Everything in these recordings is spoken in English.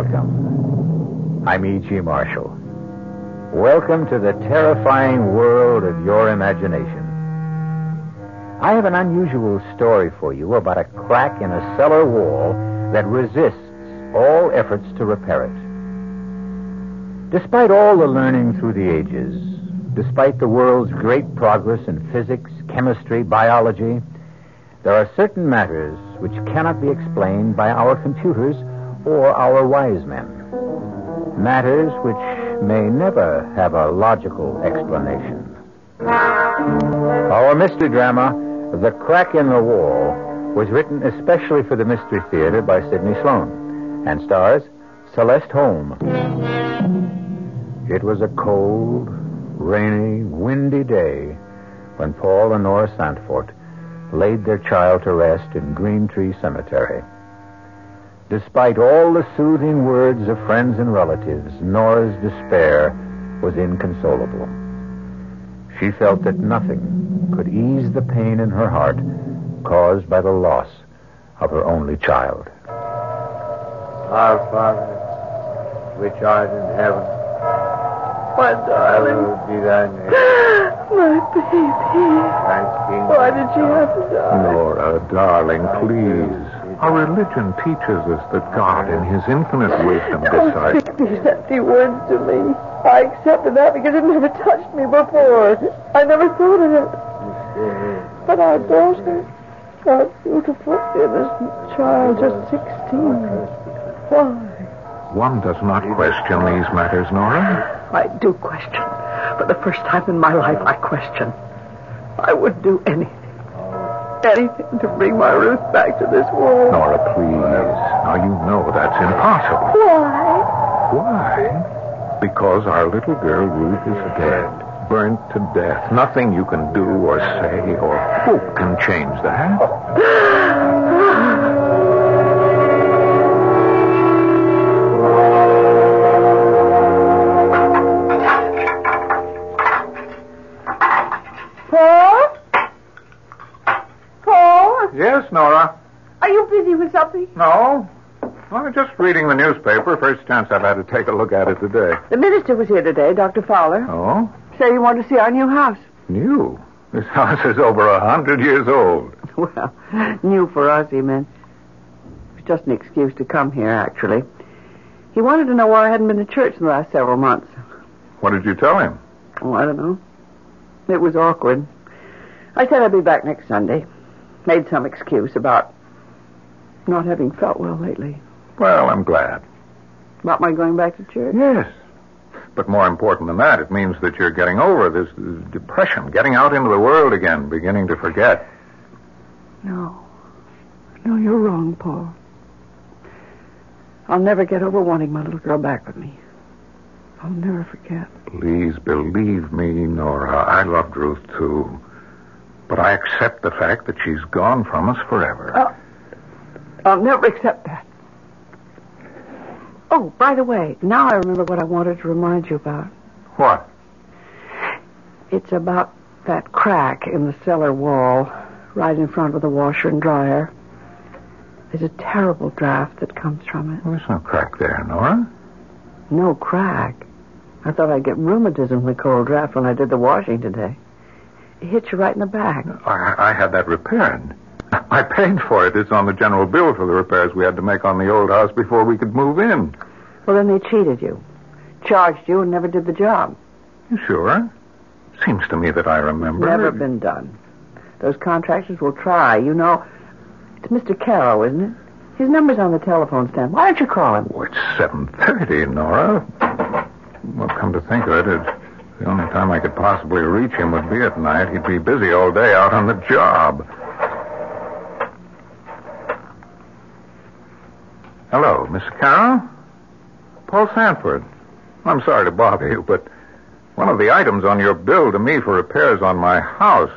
Welcome. I'm E.G. Marshall. Welcome to the terrifying world of your imagination. I have an unusual story for you about a crack in a cellar wall that resists all efforts to repair it. Despite all the learning through the ages, despite the world's great progress in physics, chemistry, biology, there are certain matters which cannot be explained by our computers or our wise men. Matters which may never have a logical explanation. Our mystery drama, The Crack in the Wall, was written especially for the Mystery Theater by Sidney Sloan and stars Celeste Holm. It was a cold, rainy, windy day when Paul and Nora Santfort laid their child to rest in Green Tree Cemetery. Despite all the soothing words of friends and relatives, Nora's despair was inconsolable. She felt that nothing could ease the pain in her heart caused by the loss of her only child. Our Father, which art in heaven, my darling. hallowed be thy name. My baby. Why did she have to die? Nora, darling, please. Our religion teaches us that God, in his infinite wisdom, Don't decides... speak these empty words to me. I accepted that because it never touched me before. I never thought of it. But our daughter, our beautiful, innocent child, just 16. Why? One does not question these matters, Nora. I do question. For the first time in my life, I question. I would do anything. Anything to bring my Ruth back to this world. Nora, please. Now, you know that's impossible. Why? Why? Because our little girl Ruth is dead. Burnt to death. Nothing you can do or say or hope can change that. Yes, Nora. Are you busy with something? No. I'm just reading the newspaper. First chance I've had to take a look at it today. The minister was here today, Dr. Fowler. Oh? Said he wanted to see our new house. New? This house is over 100 years old. Well, new for us, he meant. It was just an excuse to come here, actually. He wanted to know why I hadn't been to church in the last several months. What did you tell him? Oh, I don't know. It was awkward. I said I'd be back next Sunday. Made some excuse about not having felt well lately. Well, I'm glad. About my going back to church? Yes. But more important than that, it means that you're getting over this depression, getting out into the world again, beginning to forget. No, you're wrong, Paul. I'll never get over wanting my little girl back with me. I'll never forget. Please believe me, Nora. I loved Ruth, too. But I accept the fact that she's gone from us forever. I'll never accept that. Oh, by the way, now I remember what I wanted to remind you about. What? It's about that crack in the cellar wall, right in front of the washer and dryer. There's a terrible draft that comes from it. Well, there's no crack there, Nora. No crack? I thought I'd get rheumatism from the cold draft when I did the washing today. It hit you right in the back. I had that repaired. I paid for it. It's on the general bill for the repairs we had to make on the old house before we could move in. Well, then they cheated you. Charged you and never did the job. You sure? Seems to me that I remember. Never been done. Those contractors will try. You know, it's Mr. Carroll, isn't it? His number's on the telephone stand. Why don't you call him? Oh, it's 7:30, Nora. Well, come to think of it, the only time I could possibly reach him would be at night. He'd be busy all day out on the job. Hello, Miss Carroll? Paul Sanford. I'm sorry to bother you, but one of the items on your bill to me for repairs on my house,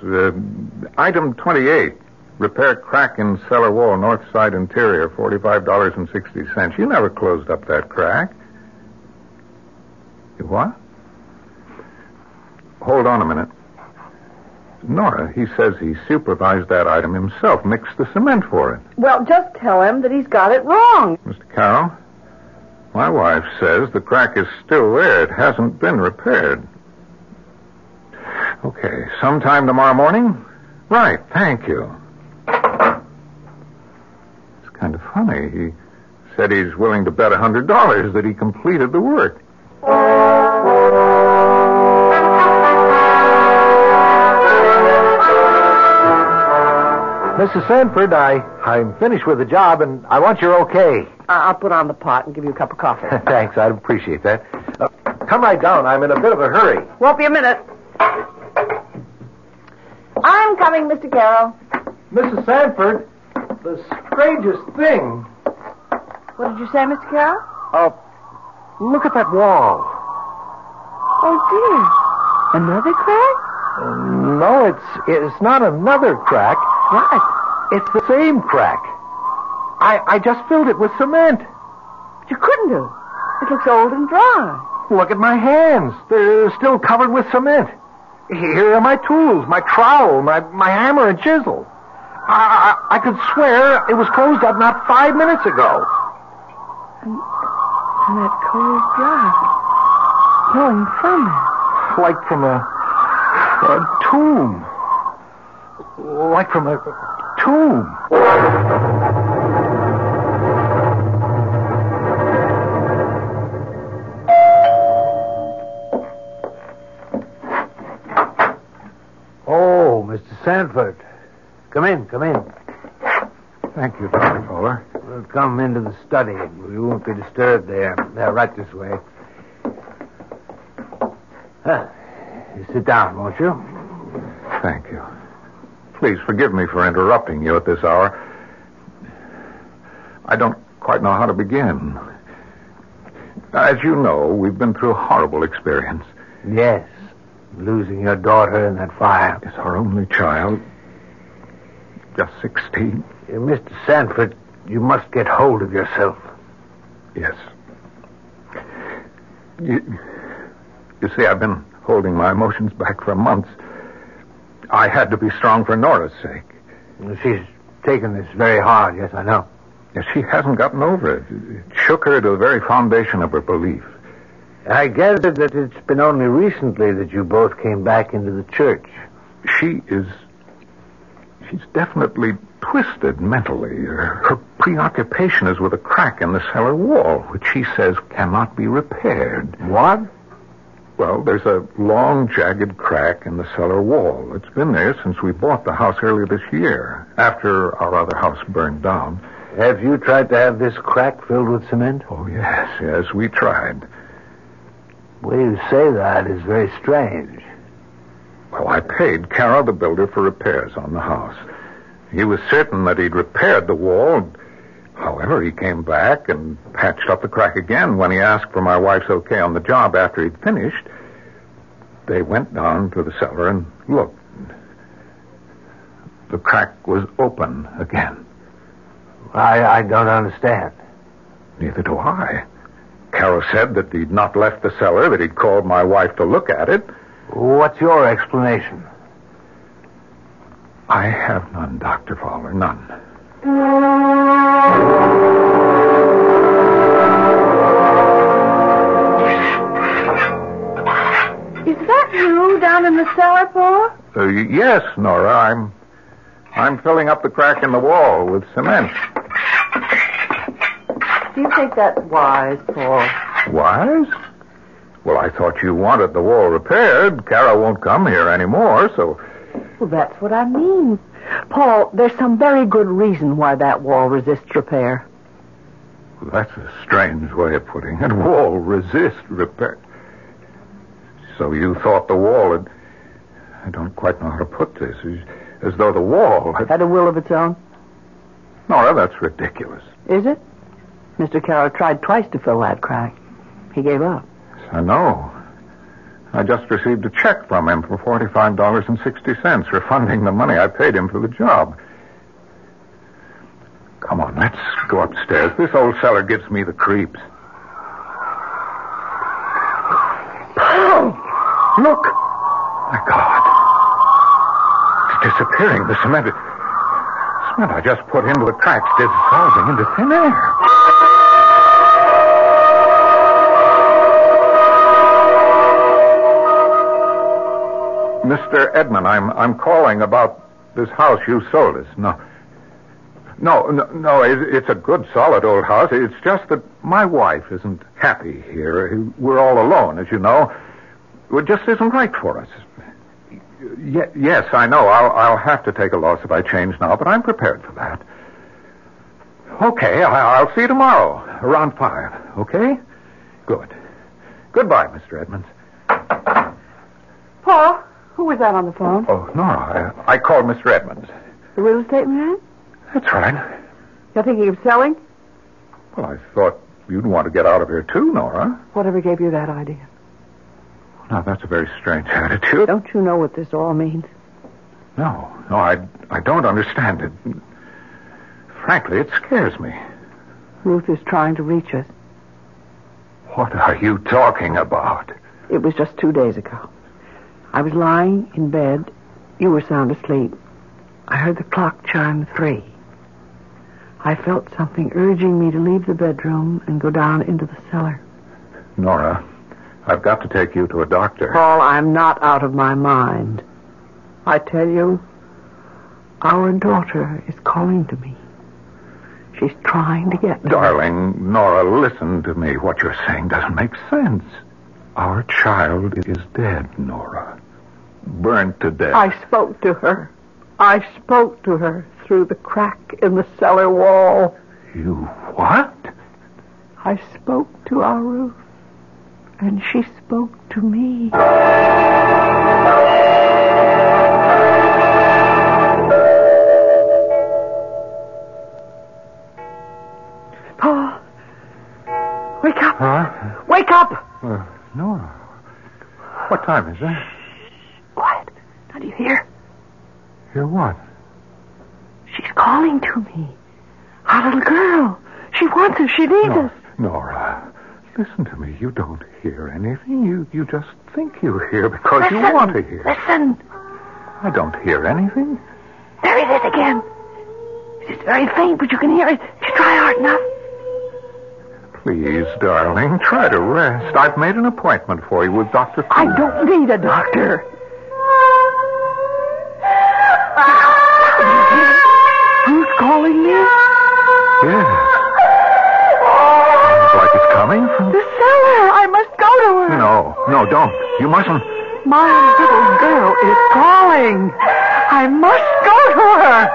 item 28, repair crack in cellar wall, north side interior, $45.60. You never closed up that crack. You what? Hold on a minute. Nora, he says he supervised that item himself, mixed the cement for it. Well, just tell him that he's got it wrong. Mr. Carroll, My wife says the crack is still there. It hasn't been repaired. Okay, sometime tomorrow morning? Right, thank you. It's kind of funny. He said he's willing to bet $100 that he completed the work. Mrs. Sanford, I'm finished with the job, and I want your okay. I'll put on the pot and give you a cup of coffee. Thanks, I'd appreciate that. Come right down. I'm in a bit of a hurry. Won't be a minute. I'm coming, Mr. Carroll. Mrs. Sanford, the strangest thing. What did you say, Mr. Carroll? Look at that wall. Oh, dear. Another crack? No, it's not another crack. What? It's the same crack. I just filled it with cement. But you couldn't have. It looks old and dry. Look at my hands. They're still covered with cement. Here are my tools, my trowel, my hammer and chisel. I could swear it was closed up not 5 minutes ago. And that cold drop flowing from it. Like from a tomb. Like from a tomb. Oh, Mr. Sanford. Come in. Thank you, Dr. Fowler. We'll come into the study. We won't be disturbed there. Right this way. You sit down, won't you? Thank you. Please forgive me for interrupting you at this hour. I don't quite know how to begin. As you know, we've been through a horrible experience. Yes. Losing your daughter in that fire. It's our only child. Just 16. Mr. Sanford, you must get hold of yourself. Yes. You see, I've been holding my emotions back for months. I had to be strong for Nora's sake. She's taken this very hard, yes, I know. Yes, she hasn't gotten over it. It shook her to the very foundation of her belief. I gather that it's been only recently that you both came back into the church. She's definitely twisted mentally. Her preoccupation is with a crack in the cellar wall, which she says cannot be repaired. What? Well, there's a long, jagged crack in the cellar wall. It's been there since we bought the house earlier this year, after our other house burned down. Have you tried to have this crack filled with cement? Oh, yes, we tried. The way you say that is very strange. Well, I paid Carroll, the builder, for repairs on the house. He was certain that he'd repaired the wall. However, he came back and patched up the crack again when he asked for my wife's okay on the job after he'd finished. They went down to the cellar and looked. The crack was open again. I don't understand. Neither do I. Carroll said that he'd not left the cellar, that he'd called my wife to look at it. What's your explanation? I have none, Dr. Fowler, none. Is that you down in the cellar, Paul? Yes, Nora. I'm filling up the crack in the wall with cement. Do you think that's wise, Paul? Wise? Well, I thought you wanted the wall repaired. Carol won't come here anymore, so... Well, that's what I mean. Paul, there's some very good reason why that wall resists repair. Well, that's a strange way of putting it. Wall resist repair. So you thought the wall had... I don't quite know how to put this. As though the wall had a will of its own? Nora, that's ridiculous. Is it? Mr. Carroll tried twice to fill that crack. He gave up. I know. I just received a check from him for $45.60, refunding the money I paid him for the job. Come on, let's go upstairs. This old cellar gives me the creeps. Paul! Look! My God. It's disappearing. The cement I just put into the cracks dissolving into thin air. Mr. Edmund, I'm calling about this house you sold us. No, it's a good, solid old house. It's just that my wife isn't happy here. We're all alone, as you know. It just isn't right for us. Yes, I know. I'll have to take a loss if I change now, but I'm prepared for that. Okay, I'll see you tomorrow, around 5. Okay? Good. Goodbye, Mr. Edmonds. Paul, who was that on the phone? Oh, Nora, I called Mr. Edmonds. The real estate man? That's right. You're thinking of selling? Well, I thought you'd want to get out of here, too, Nora. Whatever gave you that idea? Now, that's a very strange attitude. Don't you know what this all means? No, I don't understand it. Frankly, it scares me. Ruth is trying to reach us. What are you talking about? It was just 2 days ago. I was lying in bed. You were sound asleep. I heard the clock chime 3. I felt something urging me to leave the bedroom and go down into the cellar. Nora, I've got to take you to a doctor. Paul, I'm not out of my mind. I tell you, our daughter is calling to me. She's trying to get to Darling, Nora, listen to me. What you're saying doesn't make sense. Our child is dead, Nora. Burnt to death. I spoke to her. I spoke to her through the crack in the cellar wall. You what? I spoke to our Ruth, and she spoke to me. Paul, wake up. Huh? Wake up. Nora, what time is it? Quiet. Now, do you hear? Hear what? She's calling to me. Our little girl. She wants us. She needs us. Nora, listen to me. You don't hear anything. You just think you hear because you want to hear. Listen. I don't hear anything. There it is again. It's very faint, but you can hear it. If you try hard enough. Please, darling, try to rest. I've made an appointment for you with Dr. I don't need a doctor. Who's calling me? Yes. Sounds like it's coming from... The cellar. I must go to her. No, don't. You mustn't. My little girl is calling. I must go to her.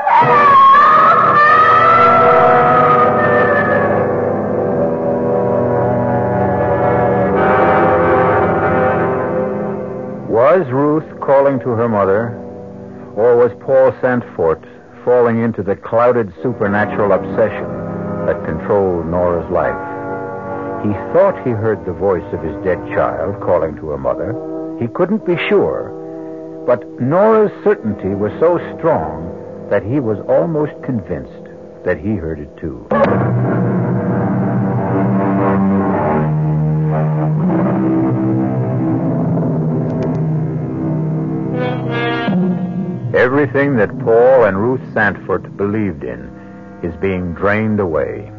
Was Ruth calling to her mother, or was Paul Santfort falling into the clouded supernatural obsession that controlled Nora's life? He thought he heard the voice of his dead child calling to her mother. He couldn't be sure, but Nora's certainty was so strong that he was almost convinced that he heard it too. Everything that Paul and Ruth Santfort believed in is being drained away.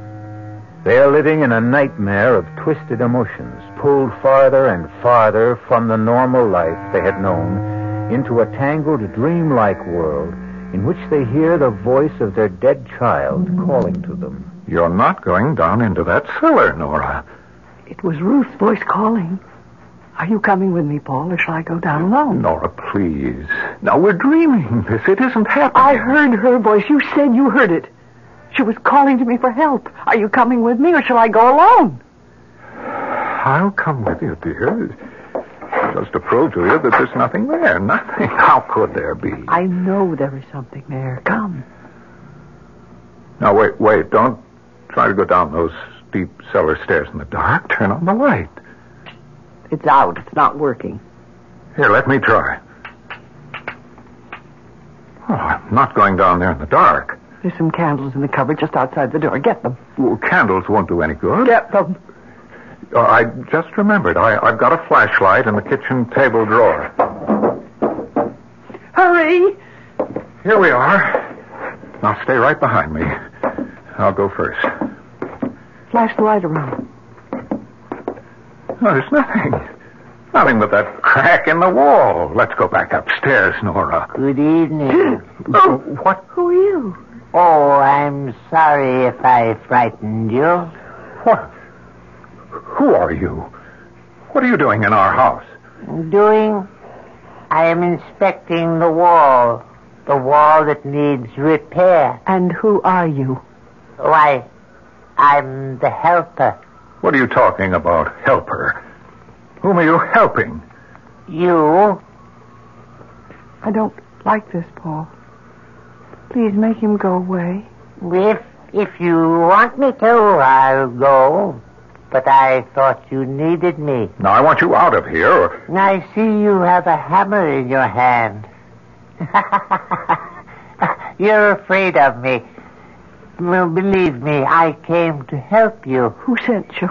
They are living in a nightmare of twisted emotions, pulled farther and farther from the normal life they had known into a tangled, dreamlike world in which they hear the voice of their dead child calling to them. You're not going down into that cellar, Nora. It was Ruth's voice calling. Are you coming with me, Paul, or shall I go down alone? Nora, please. Now, we're dreaming this. It isn't happening. I heard her voice. You said you heard it. She was calling to me for help. Are you coming with me, or shall I go alone? I'll come with you, dear. Just to prove to you that there's nothing there. Nothing. How could there be? I know there is something there. Come. Now, wait. Don't try to go down those steep cellar stairs in the dark. Turn on the light. It's out. It's not working. Here, let me try. Oh, I'm not going down there in the dark. There's some candles in the cupboard just outside the door. Get them. Well, candles won't do any good. Get them. I just remembered. I've got a flashlight in the kitchen table drawer. Hurry. Here we are. Now, stay right behind me. I'll go first. Flash the light around. No, there's nothing. Nothing but that crack in the wall. Let's go back upstairs, Nora. Good evening. What? Who are you? Oh, I'm sorry if I frightened you. What? Who are you? What are you doing in our house? I am inspecting the wall that needs repair. And who are you? Why, I'm the helper. What are you talking about, helper? Whom are you helping? You? I don't like this, Paul. Please make him go away. If you want me to, I'll go. But I thought you needed me. Now, I want you out of here. Or... I see you have a hammer in your hand. You're afraid of me. Well, believe me, I came to help you. Who sent you?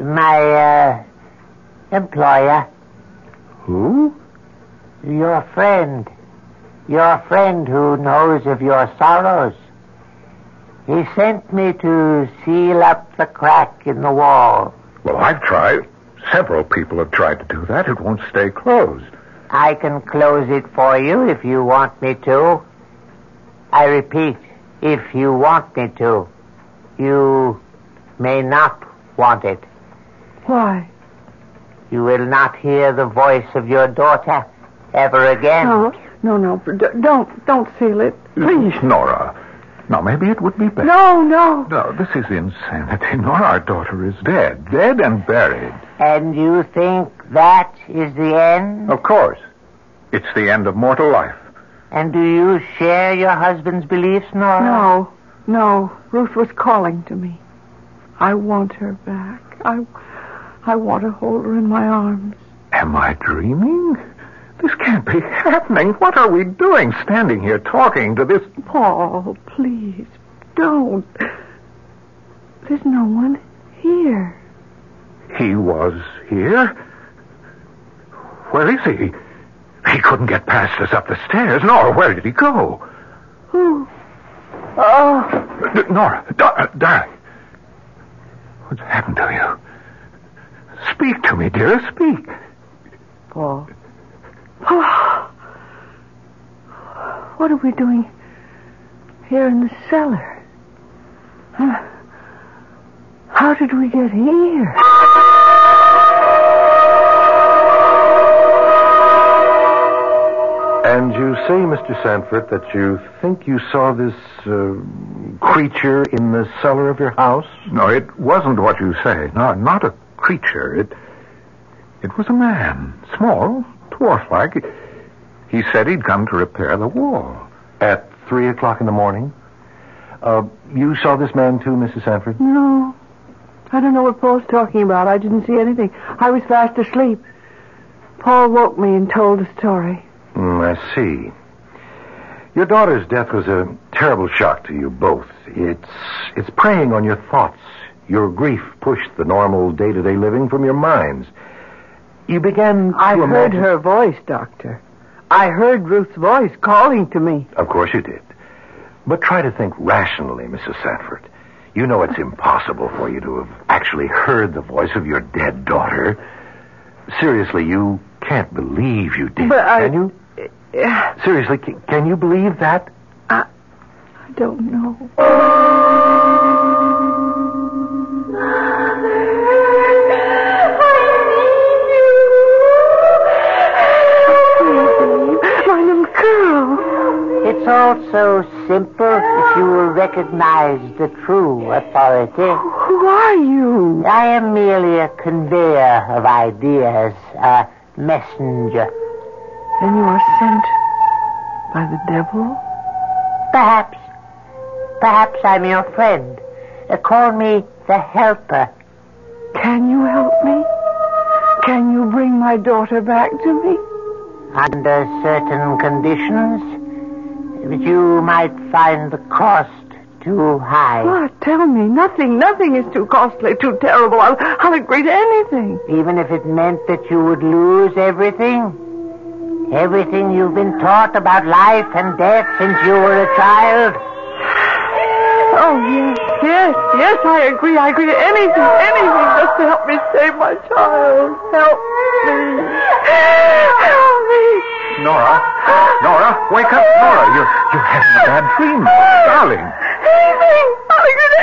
My, employer. Who? Your friend. Your friend who knows of your sorrows. He sent me to seal up the crack in the wall. Well, I've tried. Several people have tried to do that. It won't stay closed. I can close it for you if you want me to. I repeat, if you want me to. You may not want it. Why? You will not hear the voice of your daughter ever again. No. Don't seal it. Please. Nora. Now, maybe it would be better. No. No, this is insanity. Nora, our daughter is dead. Dead and buried. And you think that is the end? Of course. It's the end of mortal life. And do you share your husband's beliefs, Nora? No. Ruth was calling to me. I want her back. I want to hold her in my arms. Am I dreaming? This can't be happening. What are we doing standing here talking to this... Paul, please, don't. There's no one here. He was here? Where is he? He couldn't get past us up the stairs. Nora, where did he go? Who? Oh. Nora, darling. What's happened to you? Speak to me, dear. Speak. Paul. What are we doing here in the cellar? How did we get here? And you say, Mr. Sanford, that you think you saw this creature in the cellar of your house? No, it wasn't what you say. No, not a creature. It was a man. Small, dwarf-like. He said he'd come to repair the wall. At 3 o'clock in the morning? You saw this man too, Mrs. Sanford? No. I don't know what Paul's talking about. I didn't see anything. I was fast asleep. Paul woke me and told the story. I see. Your daughter's death was a terrible shock to you both. It's preying on your thoughts. Your grief pushed the normal day-to-day living from your minds. You began to I heard imagine... her voice, Doctor. I heard Ruth's voice calling to me. Of course you did. But try to think rationally, Mrs. Sanford. You know it's impossible for you to have actually heard the voice of your dead daughter. Seriously, you can't believe you did, can you? Seriously, can you believe that? I don't know. My little girl. It's all so simple if you will recognize the true authority. Who are you? I am merely a conveyor of ideas, a messenger. Then you are sent by the devil? Perhaps I'm your friend. Call me the helper. Can you help me? Can you bring my daughter back to me? Under certain conditions, but you might find the cost too high. What? Tell me. Nothing is too costly, too terrible. I'll agree to anything. Even if it meant that you would lose everything? Everything you've been taught about life and death since you were a child? Oh, yes, I agree. I agree to anything just to help me save my child. Help. Help me! Nora, wake up, Nora. You're having a bad dream, darling. Anything! I could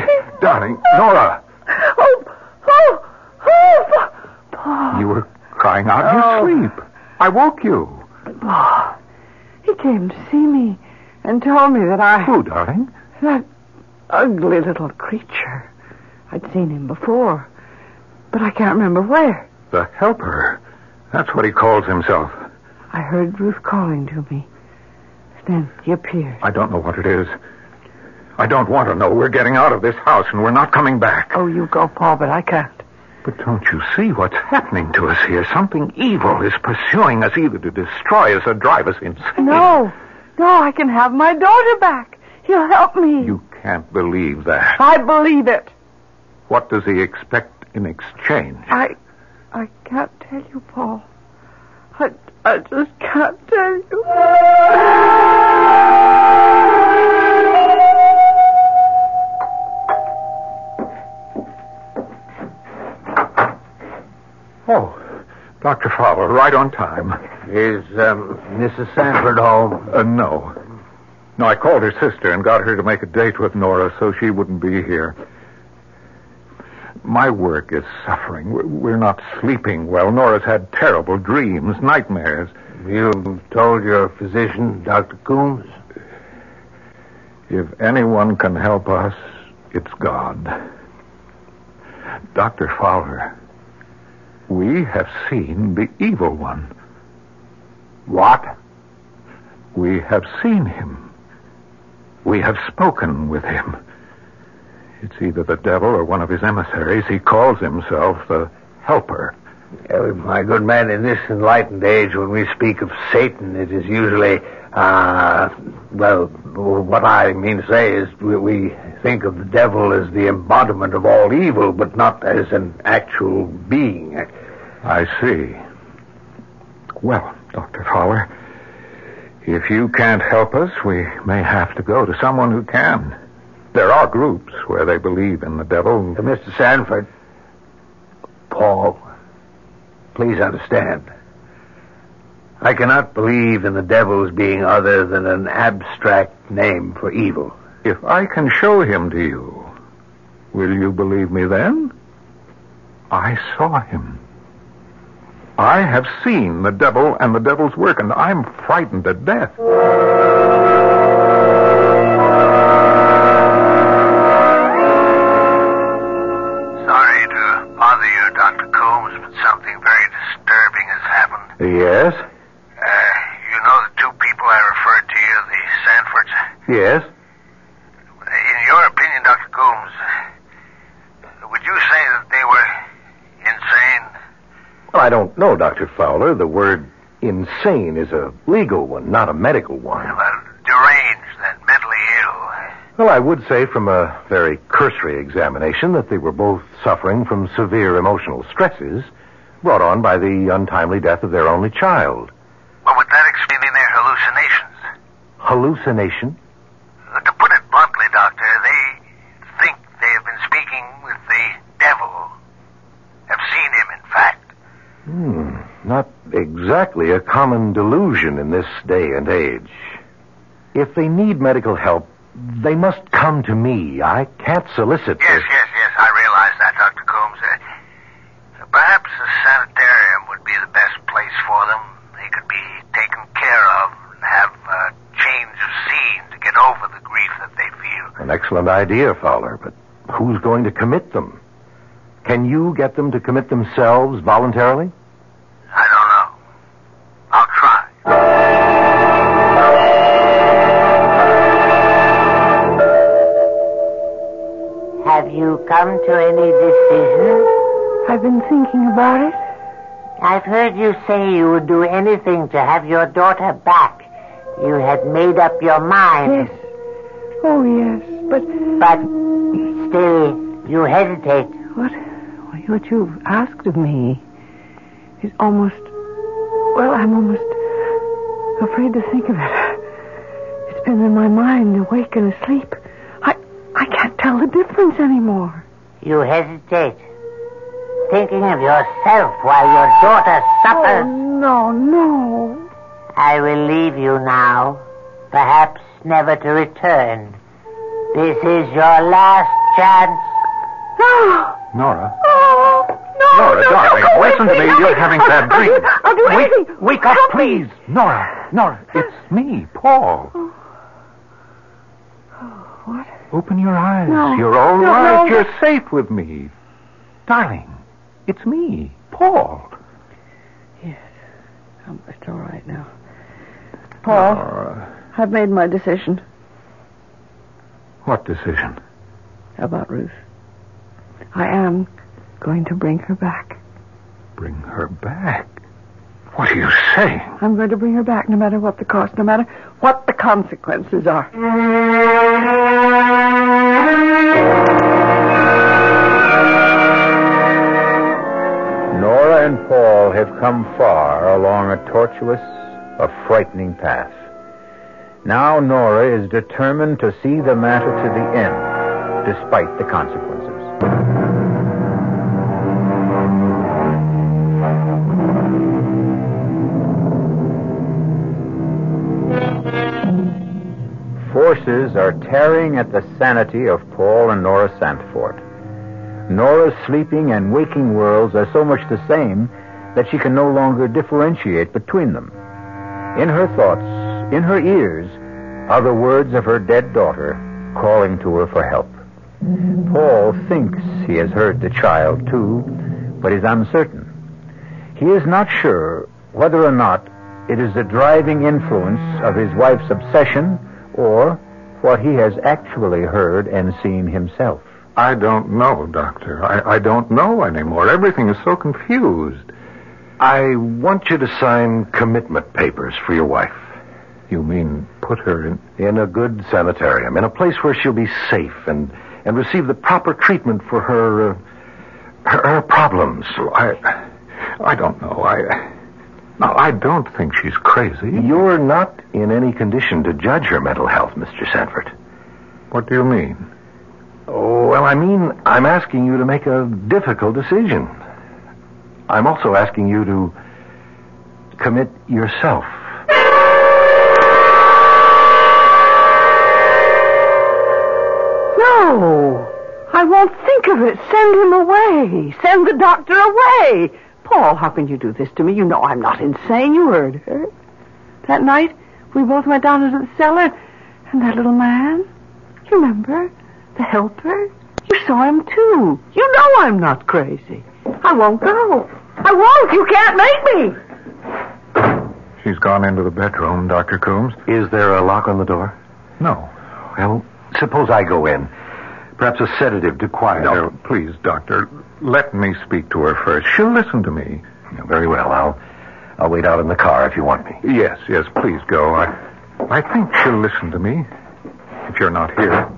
anything! Darling, Nora. Paul. You were crying out in your sleep. I woke you. Paul. He came to see me and told me that Who, darling? That ugly little creature. I'd seen him before, but I can't remember where. The helper. That's what he calls himself. I heard Ruth calling to me. Then he appeared. I don't know what it is. I don't want to know. We're getting out of this house and we're not coming back. Oh, you go, Paul, but I can't. But don't you see what's happening to us here? Something evil is pursuing us, either to destroy us or drive us insane. No, I can have my daughter back. He'll help me. You can't believe that. I believe it. What does he expect in exchange? I can't tell you, Paul. I just can't tell you. Oh, Dr. Fowler, right on time. Is Mrs. Sanford home? No. No, I called her sister and got her to make a date with Nora so she wouldn't be here. My work is suffering. We're not sleeping well. Nora's had terrible dreams, nightmares. You told your physician, Dr. Coombs? If anyone can help us, it's God. Dr. Fowler, we have seen the evil one. What? We have seen him. We have spoken with him. It's either the devil or one of his emissaries. He calls himself the Helper. My good man, in this enlightened age, when we speak of Satan, it is usually, what I mean to say is we think of the devil as the embodiment of all evil, but not as an actual being. I see. Well, Dr. Fowler, if you can't help us, we may have to go to someone who can. There are groups where they believe in the devil. Mr. Sanford, Paul, please understand. I cannot believe in the devil as being other than an abstract name for evil. If I can show him to you, will you believe me then? I saw him. I have seen the devil and the devil's work, and I'm frightened to death. Sorry to bother you, Dr. Coombs, but something very disturbing has happened. Yes? You know the two people I referred to you, the Sanfords? Yes? In your opinion, Dr. Coombs, would you say that they were insane? Well, I don't know, Dr. Fowler. The word insane is a legal one, not a medical one. Well, deranged and mentally ill. Well, I would say from a very cursory examination that they were both suffering from severe emotional stresses brought on by the untimely death of their only child. Well, would that explain their hallucinations? Hallucination? To put it bluntly, Doctor, they think they have been speaking with the devil. Have seen him, in fact. Not exactly a common delusion in this day and age. If they need medical help, they must come to me. I can't solicit Yes, I realize that, Dr. Coombs. Perhaps a sanitarium would be the best place for them. They could be taken care of and have a change of scene to get over the grief that they feel. An excellent idea, Fowler, but who's going to commit them? Can you get them to commit themselves voluntarily? I don't know. I'll try. Have you come to any decision? I've been thinking about it. I've heard you say you would do anything to have your daughter back. You had made up your mind. Yes. Oh, yes. But still, you hesitate. What you've asked of me is almost... Well, I'm almost afraid to think of it. It's been in my mind, awake and asleep. I can't tell the difference anymore. You hesitate. thinking of yourself while your daughter suffers. Oh, no. I will leave you now, perhaps never to return. This is your last chance. Nora. No, Nora, darling, listen to me. You're having bad dreams. I'll do anything. Wake up, please. Nora, it's me, Paul. What? Open your eyes. No. You're all right. No. You're safe with me. Darling, it's me, Paul. Yes. It's all right now. Paul, Nora. I've made my decision What decision? about Ruth. I am going to bring her back. Bring her back? What are you saying? I'm going to bring her back no matter what the cost, no matter what the consequences are. Nora and Paul have come far along a tortuous, a frightening path. Now Nora is determined to see the matter to the end, despite the consequences. Forces are tearing at the sanity of Paul and Nora Santfort. Nora's sleeping and waking worlds are so much the same that she can no longer differentiate between them. In her thoughts, in her ears, are the words of her dead daughter calling to her for help. Paul thinks he has heard the child, too, but is uncertain. He is not sure whether or not it is the driving influence of his wife's obsession or what he has actually heard and seen himself. I don't know, Doctor. I don't know anymore. Everything is so confused. I want you to sign commitment papers for your wife. You mean put her in a good sanitarium, in a place where she'll be safe and receive the proper treatment for her problems. I don't know. I don't think she's crazy. You're not in any condition to judge her mental health, Mr. Sanford. What do you mean? Oh, well, I mean, I'm asking you to make a difficult decision. I'm also asking you to commit yourself. No, I won't think of it. Send him away. Send the doctor away. Paul, how can you do this to me? You know I'm not insane. You heard her. That night, we both went down into the cellar, and that little man, you remember? The helper? You saw him, too. You know I'm not crazy. I won't go. I won't. You can't make me. She's gone into the bedroom, Dr. Coombs. Is there a lock on the door? No. Well, suppose I go in. Perhaps a sedative to quiet her. No, please, Doctor. Let me speak to her first. She'll listen to me. Very well. I'll wait out in the car if you want me. Yes, please go. I think she'll listen to me if you're not here.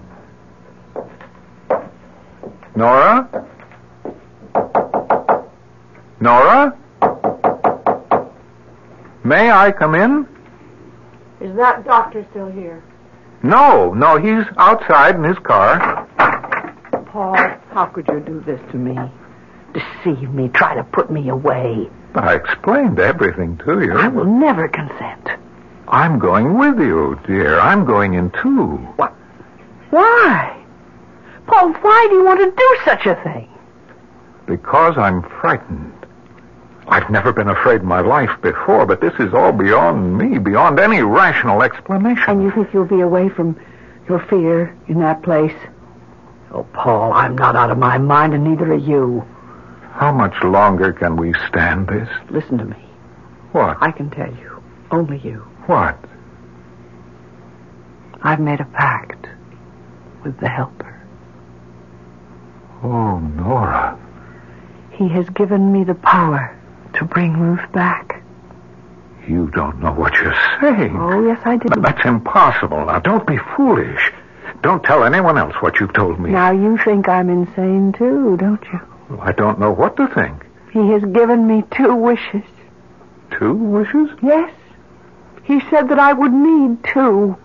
Nora? Nora? May I come in? Is that doctor still here? No, he's outside in his car. Paul, how could you do this to me? Deceive me, try to put me away. But I explained everything to you. I will never consent. I'm going with you, dear. I'm going in, too. What? Why? Paul, why do you want to do such a thing? Because I'm frightened. I've never been afraid in my life before, but this is all beyond me, beyond any rational explanation. And you think you'll be away from your fear in that place? Oh, Paul, I'm not out of my mind, and neither are you. How much longer can we stand this? Listen to me. What? I can tell you. Only you. What? I've made a pact with the helper. Oh, Nora. He has given me the power to bring Ruth back. You don't know what you're saying. Oh, yes, I did. That's impossible. Now, don't be foolish. Don't tell anyone else what you've told me. Now, you think I'm insane, too, don't you? Well, I don't know what to think. He has given me 2 wishes. 2 wishes? Yes. He said that I would need 2.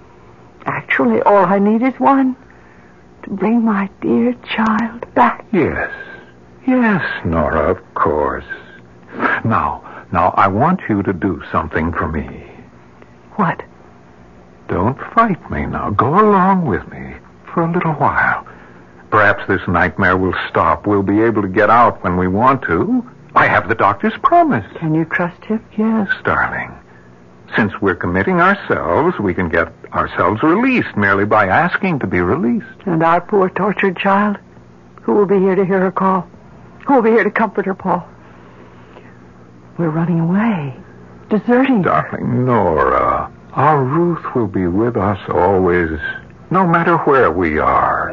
Actually, all I need is 1. To bring my dear child back. Yes. Yes, Nora, of course. Now, I want you to do something for me. What? Don't fight me now. Go along with me for a little while. Perhaps this nightmare will stop. We'll be able to get out when we want to. I have the doctor's promise. Can you trust him? Yes, darling. Since we're committing ourselves, we can get ourselves released merely by asking to be released. And our poor tortured child? Who will be here to hear her call? Who will be here to comfort her, Paul? We're running away. Deserting her. Darling Nora, our Ruth will be with us always, no matter where we are.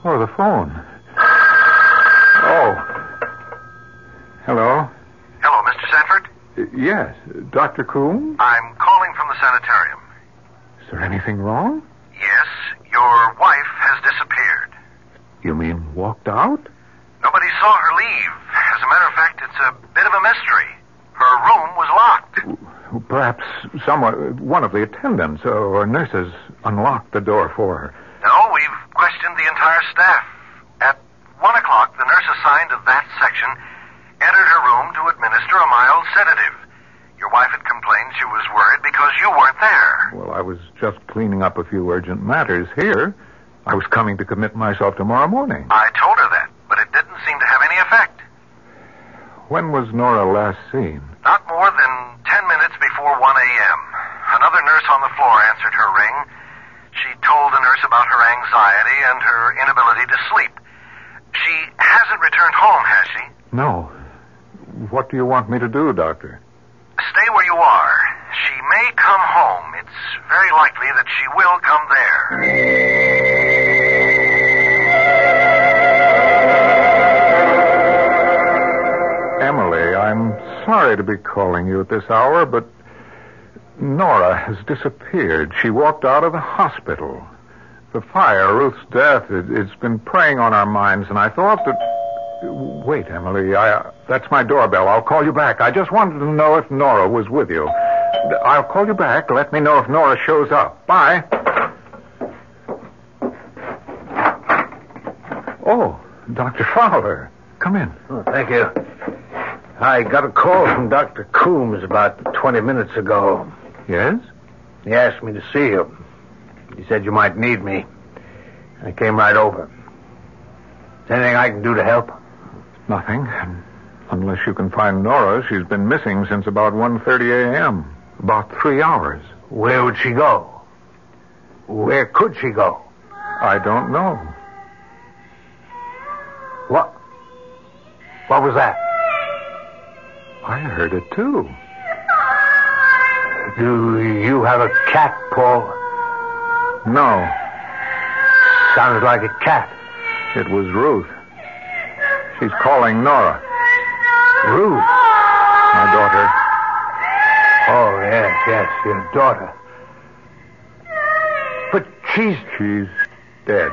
The phone. Oh. Hello? Hello, Mr. Sanford? Yes, Dr. Coombs? I'm calling from the sanitarium. Is there anything wrong? Yes, your wife has disappeared. You mean walked out? Nobody saw her leave. As a matter of fact, it's a bit of a mystery. Her room was locked. Perhaps one of the attendants or nurses unlocked the door for her. No, we've questioned the entire staff. At 1 o'clock, the nurse assigned to that section entered her room to administer a mild sedative. Your wife had complained she was worried because you weren't there. Well, I was just cleaning up a few urgent matters here. I was coming to commit myself tomorrow morning. I told her that, but it didn't seem to have any effect. When was Nora last seen? Not more than 10 minutes before 1 a.m. Another nurse on the floor answered her ring. She told the nurse about her anxiety and her inability to sleep. She hasn't returned home, has she? No. What do you want me to do, Doctor? Stay where you are. She may come home. It's very likely that she will come there. Emily, I'm sorry to be calling you at this hour, but Nora has disappeared. She walked out of the hospital. The fire, Ruth's death, it's been preying on our minds, and I thought that... Wait, Emily, that's my doorbell. I'll call you back. I just wanted to know if Nora was with you. I'll call you back. Let me know if Nora shows up. Bye. Oh, Dr. Fowler. Come in. Oh, thank you. I got a call from Dr. Coombs about 20 minutes ago. Yes? He asked me to see you. He said you might need me. I came right over. Is there anything I can do to help? Nothing. Unless you can find Nora. She's been missing since about 1:30 a.m. About 3 hours. Where would she go? Where could she go? I don't know. What was that? I heard it, too. Do you have a cat, Paul? No. Sounded like a cat. It was Ruth. She's calling Nora. Ruth? My daughter. Oh, yes, your daughter. But she's dead.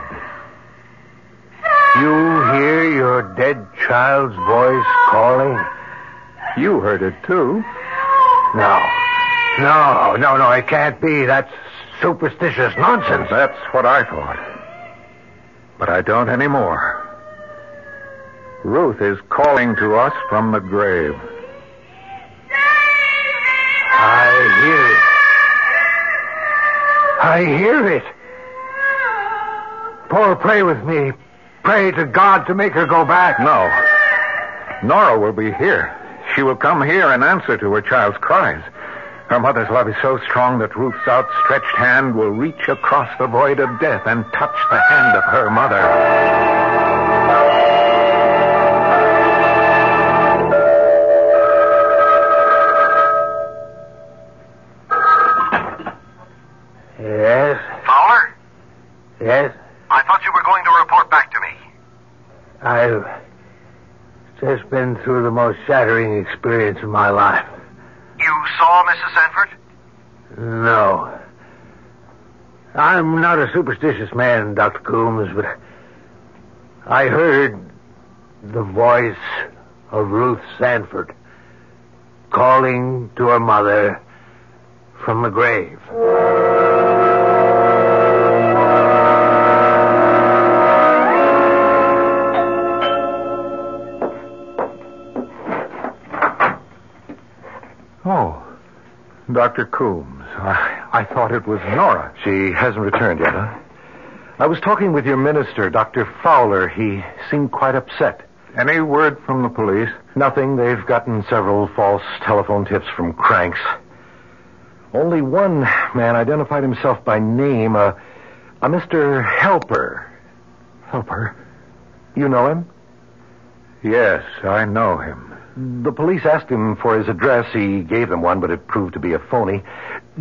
You hear your dead child's voice calling? You heard it, too. No, it can't be. That's superstitious nonsense. That's what I thought. But I don't anymore. Ruth is calling to us from the grave. I hear it. Paul, pray with me. Pray to God to make her go back. No. Nora will be here. She will come here and answer to her child's cries. Her mother's love is so strong that Ruth's outstretched hand will reach across the void of death and touch the hand of her mother. Yes? Fowler? Yes? I thought you were going to report back to me. I've just been through the most shattering experience of my life. You saw Mrs. Sanford? No. I'm not a superstitious man, Dr. Coombs, but I heard the voice of Ruth Sanford, calling to her mother from the grave. Oh, Dr. Coombs. I thought it was Nora. She hasn't returned yet, huh? I was talking with your minister, Dr. Fowler. He seemed quite upset. Any word from the police? Nothing. They've gotten several false telephone tips from cranks. Only one man identified himself by name, a Mr. Helper. Helper? You know him? Yes, I know him. The police asked him for his address. He gave them one, but it proved to be a phony.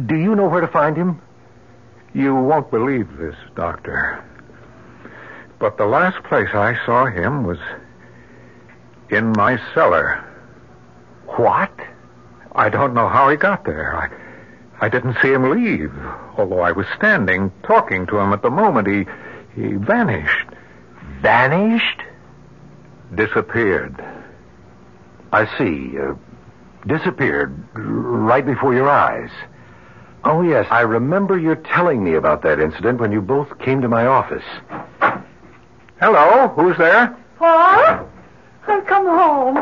Do you know where to find him? You won't believe this, Doctor. But the last place I saw him was in my cellar. What? I don't know how he got there. I didn't see him leave, although I was standing talking to him at the moment. He vanished. Vanished? Disappeared. I see. Disappeared right before your eyes. Oh, yes, I remember you telling me about that incident when you both came to my office. Hello, who's there? Paul? I've come home.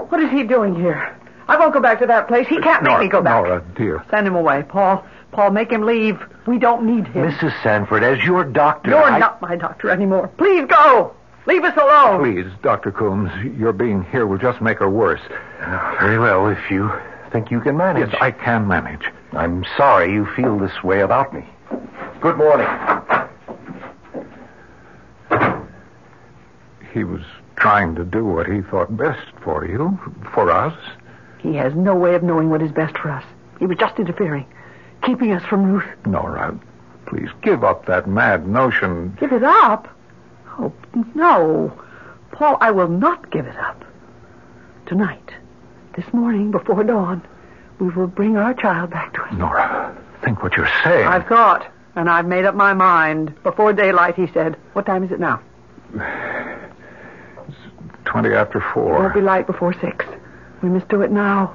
What is he doing here? I won't go back to that place. He can't make me go back. Nora, dear. Send him away, Paul. Paul, make him leave. We don't need him. Mrs. Sanford, as your doctor... You're not my doctor anymore. Please go. Leave us alone. Please, Dr. Coombs, your being here will just make her worse. Very well, if you think you can manage. Yes, I can manage. I'm sorry you feel this way about me. Good morning. He was trying to do what he thought best for you, for us. He has no way of knowing what is best for us. He was just interfering, keeping us from Ruth. Nora, please give up that mad notion. Give it up? Oh, no. Paul, I will not give it up. Tonight, this morning, before dawn, we will bring our child back to us. Nora, think what you're saying. I've thought, and I've made up my mind. Before daylight, he said. What time is it now? It's 20 after 4. It won't be light before 6. We must do it now.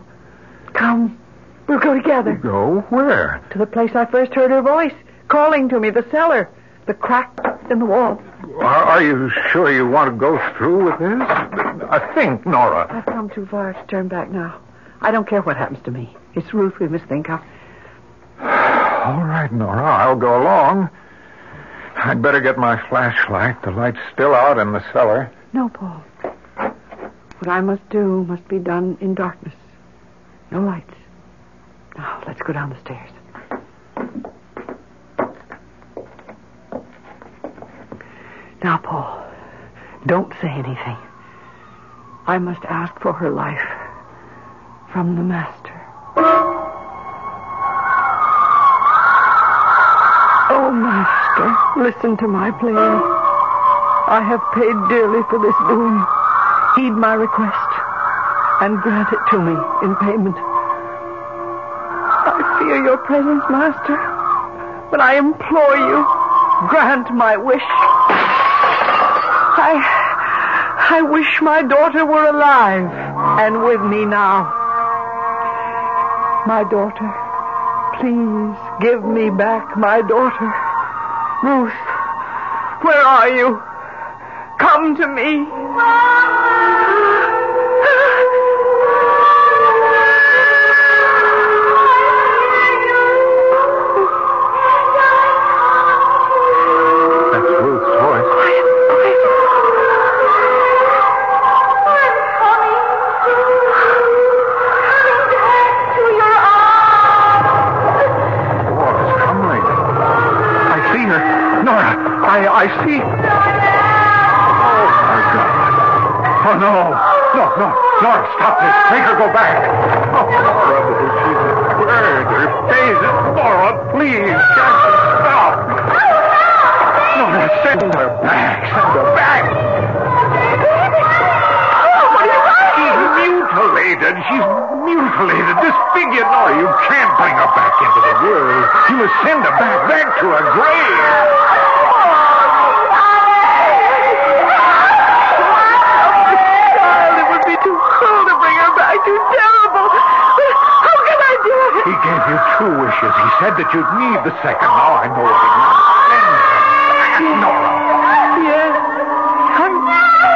Come. We'll go together. Go where? To the place I first heard her voice, calling to me, the cellar, the crack in the wall. Are you sure you want to go through with this? I think, Nora. I've come too far to turn back now. I don't care what happens to me. It's Ruth we must think of. All right, Nora, I'll go along. I'd better get my flashlight. The light's still out in the cellar. No, Paul. What I must do must be done in darkness. No lights. Now, let's go down the stairs. Now, Paul, don't say anything. I must ask for her life from the Master. Oh, Master, listen to my plea. I have paid dearly for this doing. Heed my request and grant it to me in payment. I fear your presence, Master, but I implore you, grant my wish. I wish my daughter were alive and with me now. My daughter, please give me back my daughter. Ruth, where are you? Come to me. I see. Oh, my God. Oh, no. No. Nora, stop this. Make her go back. Oh, Nora, she's a bird. Her face is... Nora, please. Stop. Nora, send her back. Send her back. She's mutilated. Disfigured. Nora, you can't bring her back into the world. You must send her back to her grave. said that you'd need the second. Now I know what it means. Send her. Nora. Yes.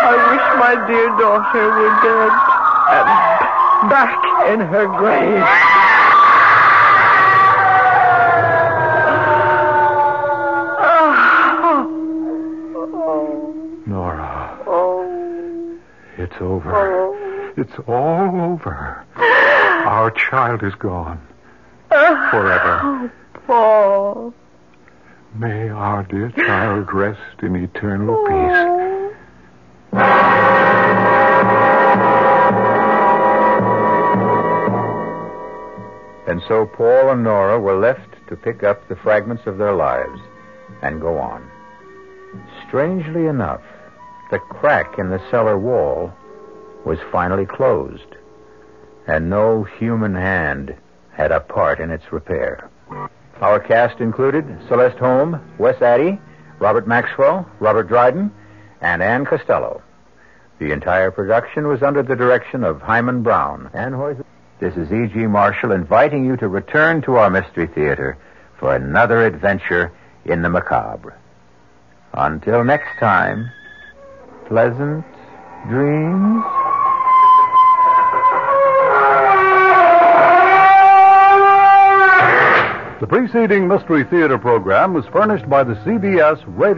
I wish my dear daughter were dead and back in her grave. Nora. It's over. It's all over. Our child is gone. Forever. Oh, Paul. May our dear child rest in eternal peace. And so Paul and Nora were left to pick up the fragments of their lives and go on. Strangely enough, the crack in the cellar wall was finally closed, and no human hand had a part in its repair. Our cast included Celeste Holm, Wes Addy, Robert Maxwell, Robert Dryden, and Ann Costello. The entire production was under the direction of Himan Brown. This is E.G. Marshall inviting you to return to our Mystery Theater for another adventure in the macabre. Until next time, pleasant dreams. The preceding Mystery Theater program was furnished by the CBS Radio